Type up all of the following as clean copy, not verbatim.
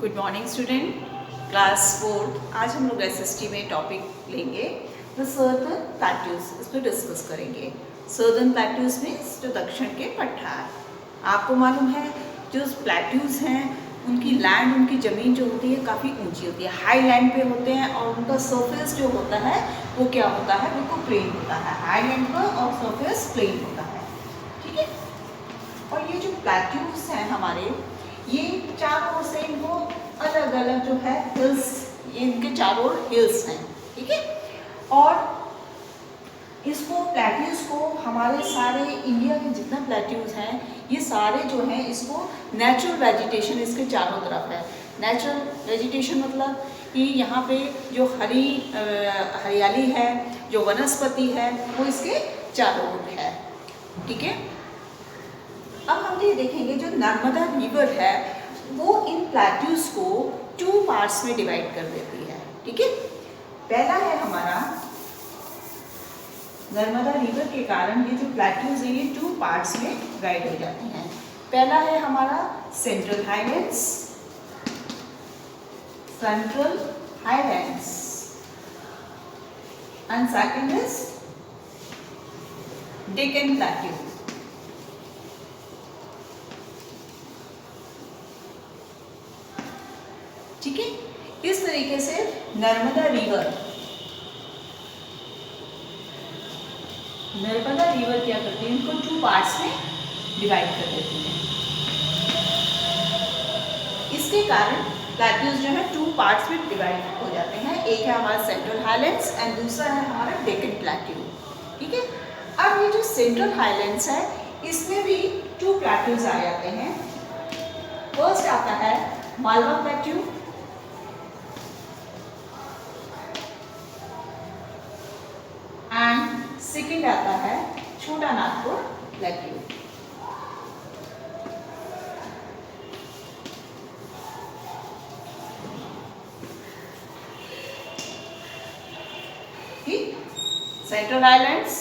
Good morning student, class 4। आज हम लोग एसएसटी में टॉपिक लेंगे द सर्दर्न प्लेट्यूज। इस पर डिस्कस करेंगे। सर्दर्न प्लेट्यूज मीन्स जो दक्षिण के पठार। आपको मालूम है जो प्लेट्यूज हैं उनकी लैंड, उनकी ज़मीन जो होती है काफ़ी ऊंची होती है, हाई लैंड पे होते हैं और उनका सरफेस जो होता है वो क्या होता है, बिल्कुल प्लेन होता है। हाई लैंड पर और सरफेस प्लेन होता है, ठीक है। और ये जो प्लेट्यूज हैं हमारे, ये चारों ओर से इनको अलग अलग जो है हिल्स, ये इनके चारों ओर हिल्स हैं, ठीक है। और इसको प्लेट्यूज को हमारे सारे इंडिया के जितना प्लेट्यूज हैं ये सारे जो हैं इसको नेचुरल वेजिटेशन इसके चारों तरफ है। नेचुरल वेजिटेशन मतलब कि यहाँ पे जो हरियाली है, जो वनस्पति है वो इसके चारों ओर है, ठीक है। अब हम ये देखेंगे जो नर्मदा रिवर है वो इन प्लेट्यूज को 2 पार्ट्स में डिवाइड कर देती है, ठीक है। पहला है हमारा नर्मदा रिवर के कारण ये जो प्लेट्यूज है ये 2 पार्ट्स में डिवाइड हो जाती हैं। पहला है हमारा central highlands, and second is Deccan plateau. ठीक है, इस तरीके से नर्मदा रिवर क्या करती है, इनको 2 पार्ट्स में डिवाइड कर देती है। इसके कारण प्लेट्यूज जो है 2 पार्ट्स में डिवाइड हो जाते हैं। एक है हमारा सेंट्रल हाईलैंड्स एंड दूसरा है हमारा डेक्कन प्लेट्यू, ठीक है। अब ये जो सेंट्रल हाईलैंड्स है इसमें भी 2 प्लेट्यूज आ जाते हैं। फर्स्ट आता है मालवा प्लेट्यू एंड सेकेंड आता है छोटा Nagpur plateau. Central islands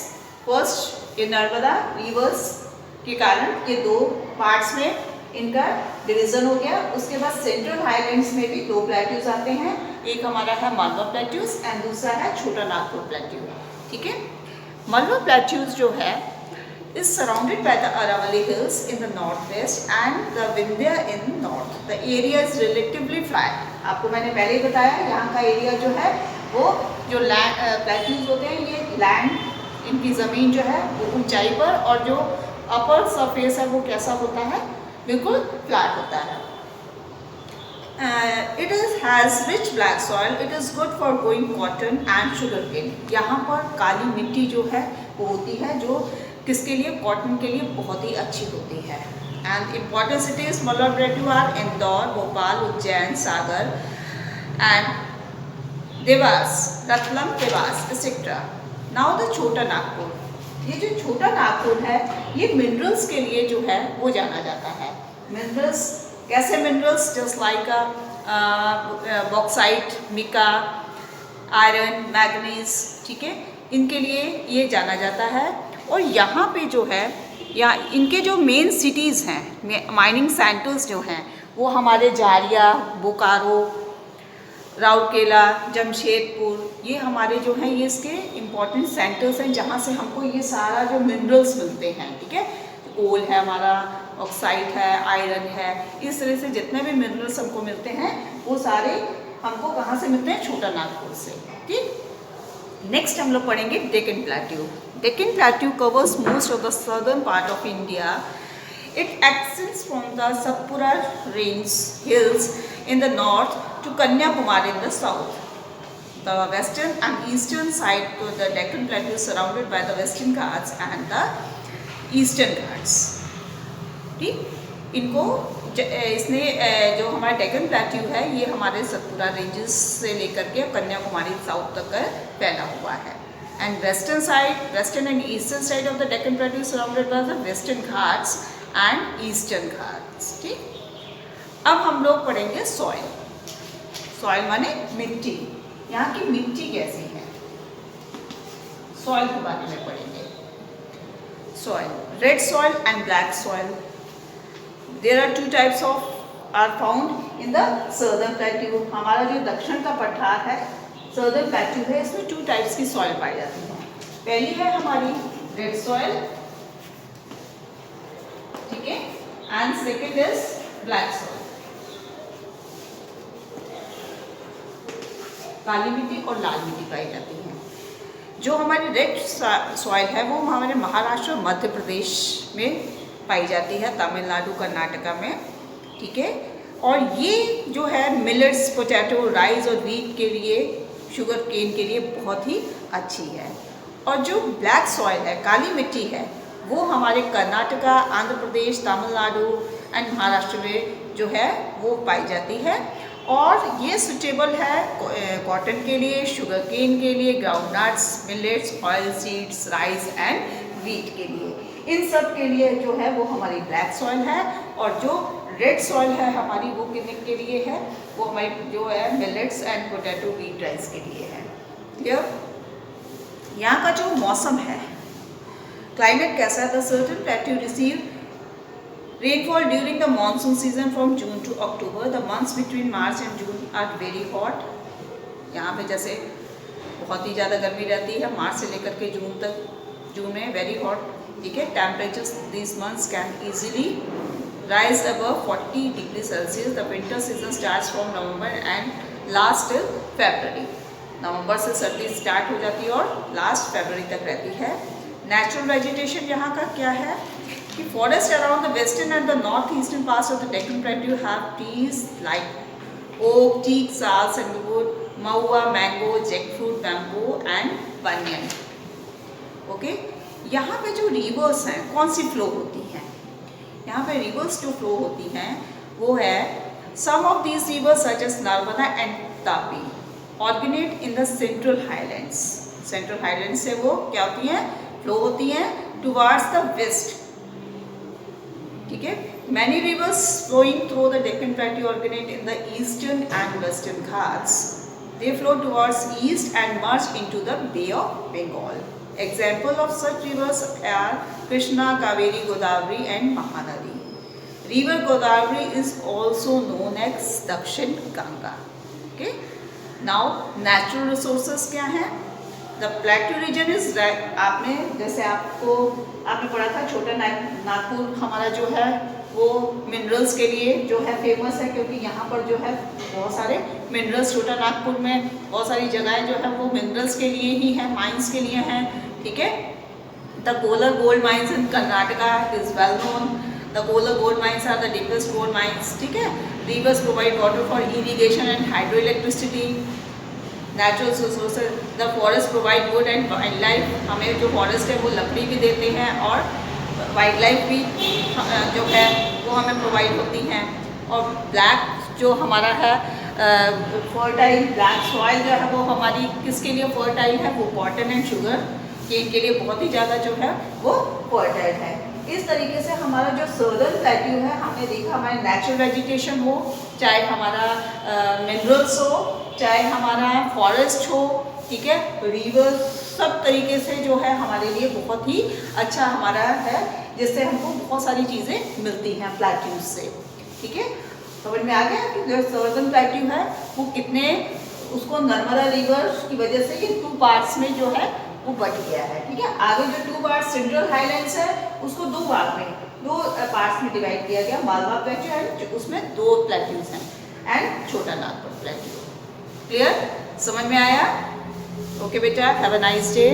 first, ये नर्मदा रिवर्स के कारण ये 2 पार्ट्स में इनका डिवीजन हो गया। उसके बाद सेंट्रल हाईलैंड्स में भी 2 प्लेट्यूज आते हैं। एक हमारा है मालवा प्लेट्यूज एंड दूसरा है छोटा नागपुर प्लेट्यू, ठीक है। मालवा प्लेट्यूज जो है is surrounded by the Aravalli Hills in the northwest and the Vindhya in north. The area is relatively flat. आपको मैंने पहले ही बताया यहाँ का एरिया जो है वो जो प्लेट्यूज होते हैं ये लैंड, इनकी ज़मीन जो है वो ऊंचाई पर, और जो अपर सरफेस है वो कैसा होता है, बिल्कुल फ्लैट होता है। It has rich black soil. It is good for growing cotton and sugarcane. यहाँ पर काली मिट्टी जो है वो होती है जो किसके लिए, कॉटन के लिए बहुत ही अच्छी होती है। And important cities Malwa plateau are Indore, Bhopal, Ujjain, Sagar and Dewas, Ratlam, Dewas etcetera. Now the Chota Nagpur. ये जो छोटा नागपुर है ये मिनरल्स के लिए जो है वो जाना जाता है। मिनरल्स कैसे, minerals just like bauxite, mica, iron, manganese, ठीक है, इनके लिए ये जाना जाता है। और यहाँ पे जो है या इनके जो मेन सिटीज़ हैं, माइनिंग सेंटर्स जो हैं वो हमारे जारिया, बोकारो, राउरकेला, जमशेदपुर, ये हमारे जो हैं ये इसके इम्पॉर्टेंट सेंटर्स हैं जहाँ से हमको ये सारा जो मिनरल्स मिलते हैं, ठीक है। कोल है हमारा, ऑक्साइड है, आयरन है, इस तरह से जितने भी मिनरल्स हमको मिलते हैं वो सारे हमको कहाँ से मिलते हैं, छोटा नागपुर से, ठीक। नेक्स्ट हम लोग पढ़ेंगे Deccan plateau. Deccan plateau covers most of the southern part of India. It extends from the Satpura Range hills in the north to Kanyakumari in the south. The western and eastern side to the Deccan Plateau is surrounded by the Western Ghats and the Eastern Ghats. ठीक, इनको इसने जो हमारा Deccan plateau है ये हमारे Satpura ranges से लेकर के कन्याकुमारी साउथ तक फैला हुआ है। And western and eastern side of the Deccan plateau surrounded by the western Ghats and eastern Ghats, ठीक। अब हम लोग पढ़ेंगे सॉइल। सॉइल माने मिट्टी, यहाँ की मिट्टी कैसी है, सॉइल के बारे में पढ़ेंगे। Soil, red soil and black soil. There are 2 types of are found in the southern plateau. हमारा जो दक्षिण का पठार है, सर्दर्न प्लेट्यू है, इसमें 2 टाइप्स की सॉइल पाई जाती है। पहली है हमारी रेड सॉइल, ठीक है, and second is black soil, काली मिट्टी और लाल मिट्टी पाई जाती है। जो हमारी रेड सॉइल है वो हमारे महाराष्ट्र और मध्य प्रदेश में पाई जाती है, तमिलनाडु कर्नाटका में, ठीक है। और ये जो है मिलेट्स, पोटैटो, राइस और व्हीट के लिए, शुगर केन के लिए बहुत ही अच्छी है। और जो ब्लैक सॉइल है, काली मिट्टी है, वो हमारे कर्नाटका, आंध्र प्रदेश, तमिलनाडु एंड महाराष्ट्र में जो है वो पाई जाती है। और ये सुटेबल है कॉटन के लिए, शुगर केन के लिए, ground nuts, millets, oil seeds, rice and wheat के लिए। इन सब के लिए जो है वो हमारी ब्लैक सॉइल है। और जो रेड सॉइल है हमारी, वो किन के लिए है, वो हमारी जो है millets and potato, wheat, rice के लिए है। क्लियर? यहाँ का जो मौसम है, क्लाइमेट कैसा है? The certain plateau receive rainfall during the monsoon season from June to October. The months between March and June are very hot. यहाँ पे जैसे बहुत ही ज़्यादा गर्मी रहती है मार्च से लेकर के जून तक, जून में वेरी हॉट, ठीक है। Temperatures this months can easily rise above 40 degrees Celsius. The winter season starts from November and lasts till February. नवंबर से सर्दी स्टार्ट हो जाती है और लास्ट फरवरी तक रहती है। नेचुरल वेजिटेशन यहाँ का क्या है कि forest around the western and the north eastern parts of the Deccan plateau have trees like oak, teak, sal, sandalwood, mahua, mango, jackfruit, bamboo and banyan. Okay, यहाँ पे जो रिवर्स हैं कौन सी फ्लो होती हैं? यहाँ पे रिवर्स जो फ्लो होती हैं वो है some of these rivers such as Narmada and Tapi originate in the central highlands. Central highland से वो क्या होती हैं? फ्लो होती हैं टुवार्ड्स द वेस्ट, ठीक है। Many rivers flowing through the Deccan plateau originate in the eastern and western Ghats. They flow towards east and merge into the bay of Bengal. Example of such rivers are Krishna, Kaveri, Godavari and Mahanadi. River Godavari is also known as Dakshin Ganga. Okay, now natural resources क्या हैं? The plateau region is, आपने जैसे आपने पढ़ा था छोटा नागपुर हमारा जो है वो मिनरल्स के लिए जो है फेमस है, क्योंकि यहाँ पर जो है बहुत सारे मिनरल्स, छोटा नागपुर में बहुत सारी जगहें जो है वो मिनरल्स के लिए ही हैं, माइंस के लिए हैं, ठीक है। The Kolar gold mines in Karnataka is well known. The Kolar gold mines are the deepest gold mines, ठीक है। Rivers provide water for irrigation and hydro electricity. Natural resources, the forest provide wood and wild life. हमें जो forest है वो लकड़ी भी देते हैं और वाइल्ड लाइफ भी जो है वो हमें प्रोवाइड होती हैं। और ब्लैक जो हमारा है फर्टाइल ब्लैक सॉइल जो है वो हमारी किसके लिए फर्टाइल है? वो कॉटन एंड शुगर केन के लिए बहुत ही ज़्यादा जो है वो फर्टाइल है। इस तरीके से हमारा जो सर्दर्न प्लेट्यू है, हमने देखा हमारे नेचुरल वेजिटेशन हो, चाहे हमारा मिनरल्स हो, चाहे हमारा फॉरेस्ट हो, ठीक है, रिवर, सब तरीके से जो है हमारे लिए बहुत ही अच्छा हमारा है, जिससे हमको बहुत सारी चीज़ें मिलती हैं प्लेट्यूज से, ठीक है। समझ में आ गया कि जो सर्दर्न प्लेट्यू है वो कितने, उसको नर्मदा रिवर की वजह से ये 2 पार्ट्स में जो है वो बट गया है, ठीक है। आगे जो 2 पार्ट्स सेंट्रल हाईलैंड्स है उसको 2 भाग में, 2 पार्ट्स में डिवाइड किया गया, मालवा प्लेट्यू एंड उसमें 2 प्लेट्यूज हैं एंड छोटा नागपुर प्लेट्यू। क्लियर? समझ में आया? ओके बेटा, हैव अ नाइस डे।